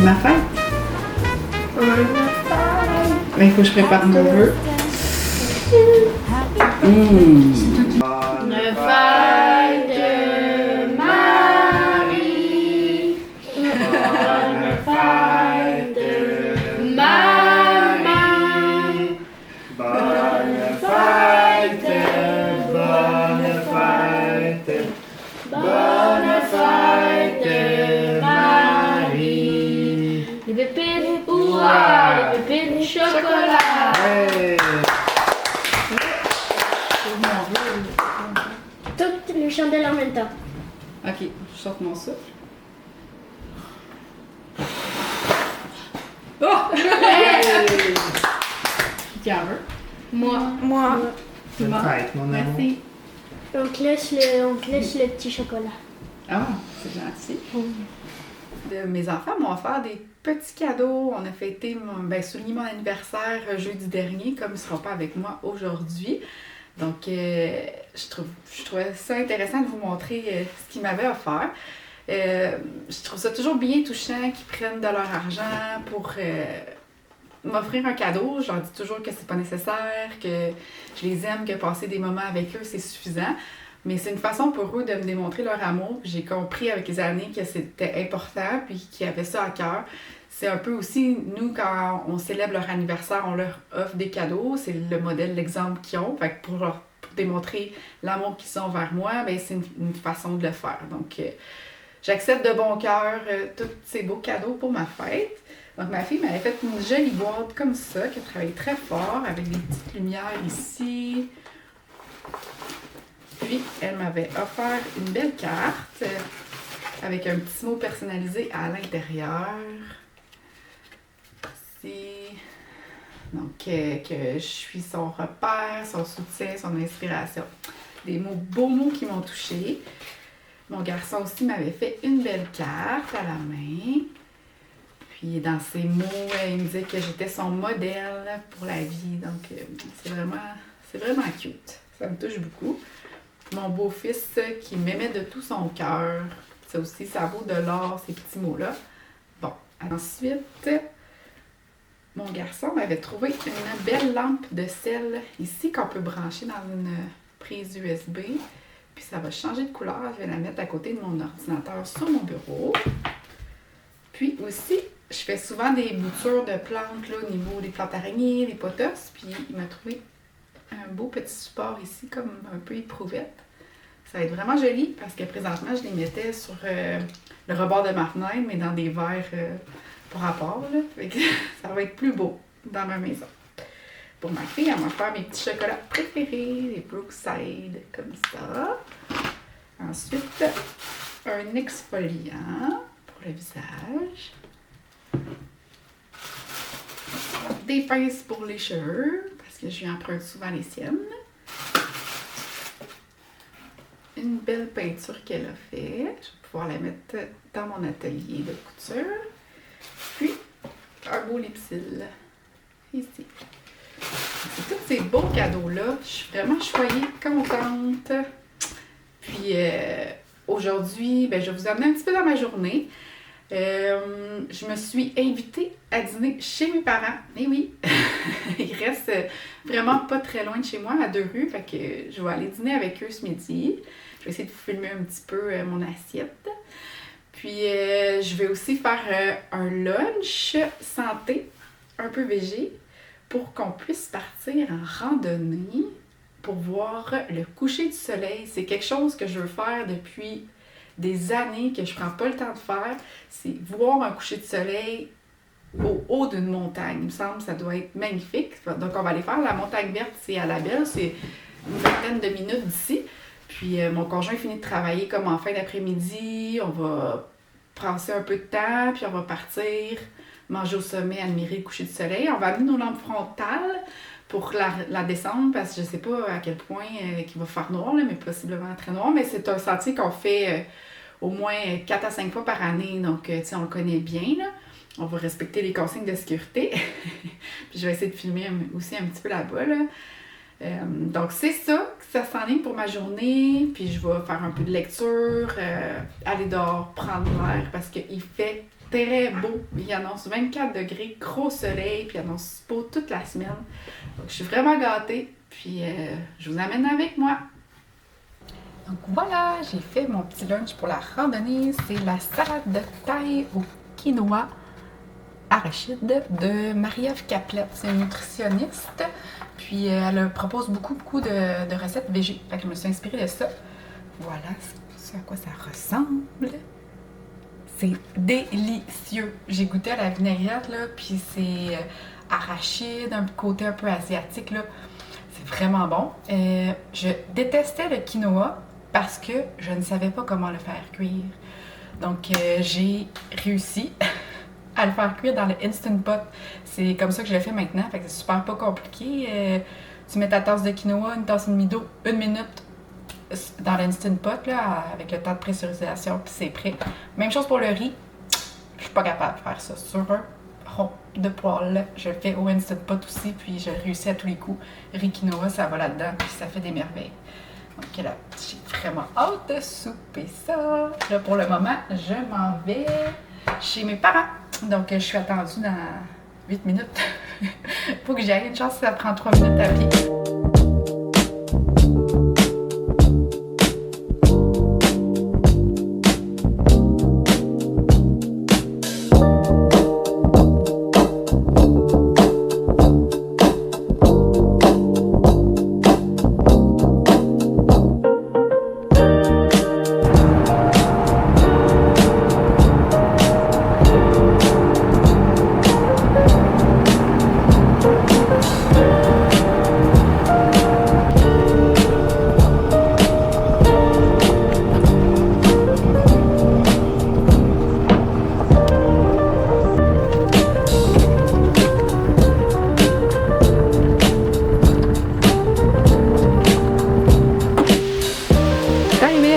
ma fête. Mais il faut que je prépare mon vœu. Bonne fête de Marie. Bonne fête de maman. Bonne fête, bonne fête. Bonne fête, Marie. Les pépines, ouah, les pépines chocolat. Ouais. Toutes les chandelles en même temps. Ok, je sorte mon souffle. Oh! Qui en veut? Moi. Bonne fête, mon amour. Merci. On te laisse le petit chocolat. Ah, c'est gentil. Mes enfants m'ont offert des petits cadeaux. On a fêté, souligné mon anniversaire jeudi dernier, comme ils ne seront pas avec moi aujourd'hui. Donc, je trouvais ça intéressant de vous montrer ce qu'ils m'avaient offert. Je trouve ça toujours bien touchant qu'ils prennent de leur argent pour m'offrir un cadeau. Je leur dis toujours que c'est pas nécessaire, que je les aime, que passer des moments avec eux, c'est suffisant. Mais c'est une façon pour eux de me démontrer leur amour. J'ai compris avec les années que c'était important, puis qu'ils avaient ça à cœur. C'est un peu aussi, nous, quand on célèbre leur anniversaire, on leur offre des cadeaux. C'est le modèle, l'exemple qu'ils ont. Fait que pour démontrer l'amour qu'ils ont vers moi, ben, c'est une façon de le faire. Donc, j'accepte de bon cœur tous ces beaux cadeaux pour ma fête. Donc, ma fille m'avait fait une jolie boîte comme ça, qui a travaillé très fort, avec des petites lumières ici. Puis, elle m'avait offert une belle carte avec un petit mot personnalisé à l'intérieur. Ici. Donc, que je suis son repère, son soutien, son inspiration. Des beaux mots qui m'ont touchée. Mon garçon aussi m'avait fait une belle carte à la main. Puis, dans ses mots, il me disait que j'étais son modèle pour la vie. Donc, c'est vraiment cute. Ça me touche beaucoup. Mon beau-fils qui m'aimait de tout son cœur. Ça aussi, ça vaut de l'or, ces petits mots-là. Bon, ensuite, mon garçon m'avait trouvé une belle lampe de sel ici qu'on peut brancher dans une prise USB. Puis ça va changer de couleur. Je vais la mettre à côté de mon ordinateur sur mon bureau. Puis aussi, je fais souvent des boutures de plantes là, au niveau des plantes araignées, des potos. Puis il m'a trouvé un beau petit support ici, comme un peu éprouvette. Ça va être vraiment joli parce que présentement, je les mettais sur le rebord de ma fenêtre, mais dans des verres pour rapport. Là. Fait que ça va être plus beau dans ma maison. Pour ma fille, elle m'a fait mes petits chocolats préférés, les Brookside, comme ça. Ensuite, un exfoliant pour le visage. Des pinces pour les cheveux, parce que je lui emprunte souvent les siennes. Une belle peinture qu'elle a fait. Je vais pouvoir la mettre dans mon atelier de couture. Puis, un beau lipsil. Ici. C'est tous ces beaux cadeaux-là. Je suis vraiment choyée, contente. Puis, aujourd'hui, je vais vous amener un petit peu dans ma journée. Je me suis invitée à dîner chez mes parents. Eh oui! Ils restent vraiment pas très loin de chez moi, à 2 rues. Fait que je vais aller dîner avec eux ce midi. Je vais essayer de filmer un petit peu mon assiette. Puis je vais aussi faire un lunch santé, un peu végé, pour qu'on puisse partir en randonnée pour voir le coucher du soleil. C'est quelque chose que je veux faire depuis des années que je prends pas le temps de faire, c'est voir un coucher de soleil au haut d'une montagne. Il me semble que ça doit être magnifique. Donc, on va aller faire la montagne verte, c'est à la Belle, c'est une vingtaine de minutes d'ici. Puis, mon conjoint finit de travailler comme en fin d'après-midi. On va passer un peu de temps, puis on va partir manger au sommet, admirer le coucher du soleil. On va amener nos lampes frontales pour la descendre, parce que je sais pas à quel point il va faire noir, là, mais possiblement très noir. Mais c'est un sentier qu'on fait au moins 4 à 5 fois par année, donc on le connaît bien, là. On va respecter les consignes de sécurité. Puis je vais essayer de filmer aussi un petit peu là-bas, là. Donc c'est ça, ça s'enligne pour ma journée, puis je vais faire un peu de lecture, aller dehors, prendre l'air, parce qu'il fait très beau. Il annonce 24 degrés, gros soleil, puis il annonce beau toute la semaine. Donc, je suis vraiment gâtée, puis je vous amène avec moi. Donc voilà, j'ai fait mon petit lunch pour la randonnée. C'est la salade de taille au quinoa arachide de Marie-Ève Caplette. C'est une nutritionniste, puis elle propose beaucoup de recettes végé. Fait que je me suis inspirée de ça. Voilà, c'est à quoi ça ressemble. C'est délicieux. J'ai goûté à la vinaigrette, là, puis c'est arachide, un côté un peu asiatique, là. C'est vraiment bon. Je détestais le quinoa parce que je ne savais pas comment le faire cuire. Donc, j'ai réussi à le faire cuire dans le Instant Pot. C'est comme ça que je le fais maintenant, fait que c'est super pas compliqué. Tu mets ta tasse de quinoa, une tasse et demie d'eau, 1 minute dans l'Instant Pot, là, avec le temps de pressurisation, puis c'est prêt. Même chose pour le riz. Je suis pas capable de faire ça sur un rond de poêle. Je le fais au Instant Pot aussi, puis je réussis à tous les coups. Riz quinoa, ça va là-dedans, puis ça fait des merveilles. Donc là, j'ai vraiment hâte de souper ça. Là, pour le moment, je m'en vais chez mes parents. Donc, je suis attendue dans 8 minutes. Faut que j'y aille. Une chance, ça prend 3 minutes à pied.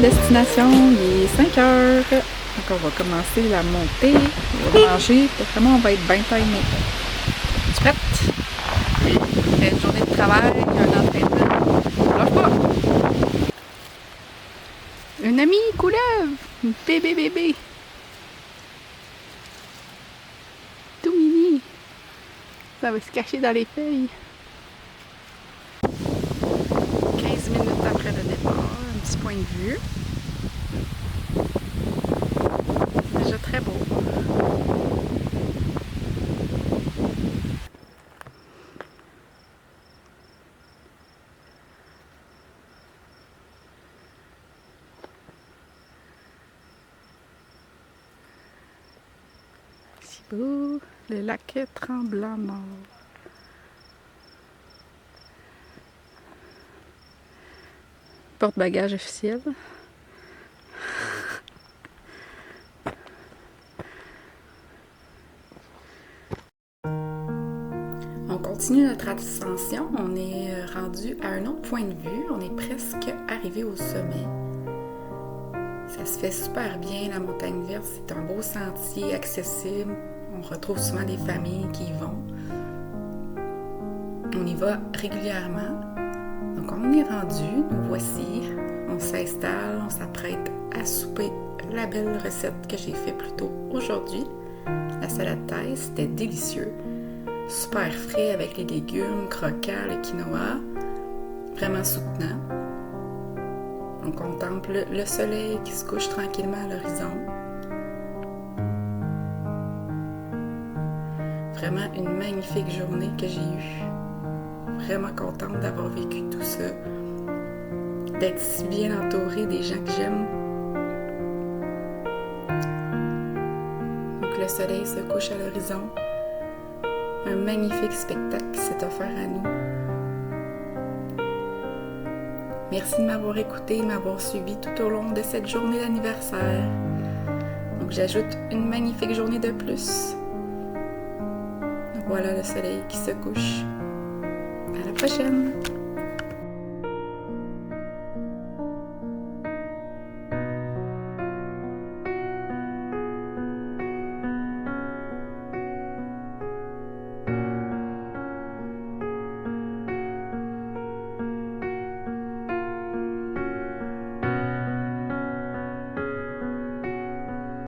Destination, il est 5 heures. Donc on va commencer la montée, on va manger, puis vraiment on va être bien timé. Tu es prête? Une journée de travail, un entraînement. Lâche pas! Une amie couleuvre! Une bébé! Tout mini! Ça va se cacher dans les feuilles. 15 minutes après le départ, un petit point de vue. Déjà très beau. C'est beau, le lac Tremblant-Mort. Porte-bagages officiel. On continue notre ascension. On est rendu à un autre point de vue. On est presque arrivé au sommet. Ça se fait super bien, la montagne verte. C'est un beau sentier accessible. On retrouve souvent des familles qui y vont. On y va régulièrement. Donc on est rendu, nous voici. On s'installe, on s'apprête à souper la belle recette que j'ai faite plus tôt aujourd'hui. La salade thaï, c'était délicieux. Super frais avec les légumes, croquants, le quinoa. Vraiment soutenant. On contemple le soleil qui se couche tranquillement à l'horizon. Vraiment une magnifique journée que j'ai eue. Vraiment contente d'avoir vécu tout ça. D'être si bien entourée des gens que j'aime. Donc le soleil se couche à l'horizon. Un magnifique spectacle qui s'est offert à nous. Merci de m'avoir écouté et de m'avoir suivi tout au long de cette journée d'anniversaire. Donc j'ajoute une magnifique journée de plus. Voilà le soleil qui se couche. À la prochaine!